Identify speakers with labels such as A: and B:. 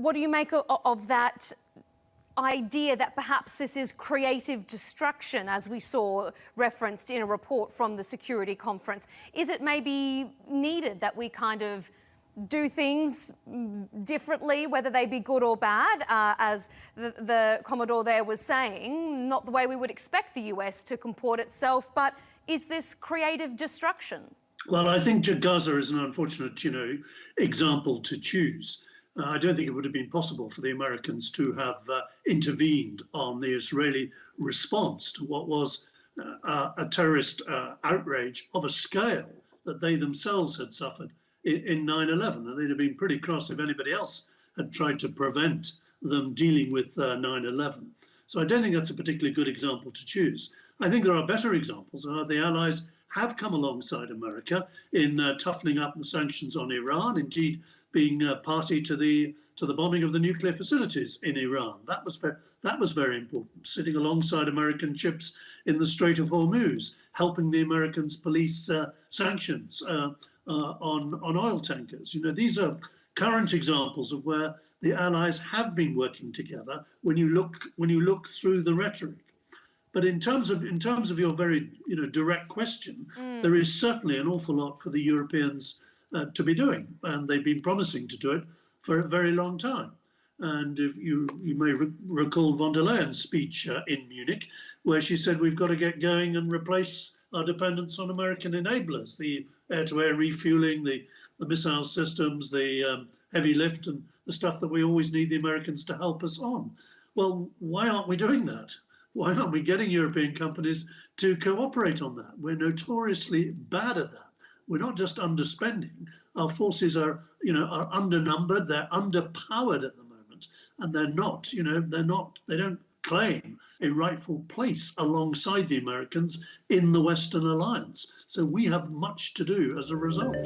A: what do you make of that idea that perhaps this is creative destruction, as we saw referenced in a report from the Security Conference? Is it maybe needed that we kind of do things differently, whether they be good or bad, as the Commodore there was saying, not the way we would expect the US to comport itself, but is this creative destruction?
B: Well, I think Gaza is an unfortunate, example to choose. I don't think it would have been possible for the Americans to have intervened on the Israeli response to what was a terrorist outrage of a scale that they themselves had suffered in 9/11. And they'd have been pretty cross if anybody else had tried to prevent them dealing with 9/11. So I don't think that's a particularly good example to choose. I think there are better examples. The Allies have come alongside America in toughening up the sanctions on Iran, indeed being party to the bombing of the nuclear facilities in Iran. That was very important. Sitting alongside American ships in the Strait of Hormuz, helping the Americans police sanctions on oil tankers. These are current examples of where the Allies have been working together when you look through the rhetoric. But in terms of your very direct question, there is certainly an awful lot for the Europeans to be doing, and they've been promising to do it for a very long time. And if you may recall von der Leyen's speech in Munich, where she said we've got to get going and replace our dependence on American enablers, the air-to-air refueling, the missile systems, the heavy lift, and the stuff that we always need the Americans to help us on. Well, why aren't we doing that? Why aren't we getting European companies to cooperate on that? We're notoriously bad at that. We're not just underspending. Our forces are undernumbered. They're underpowered at the moment, and they don't claim a rightful place alongside the Americans in the Western alliance. So we have much to do as a result.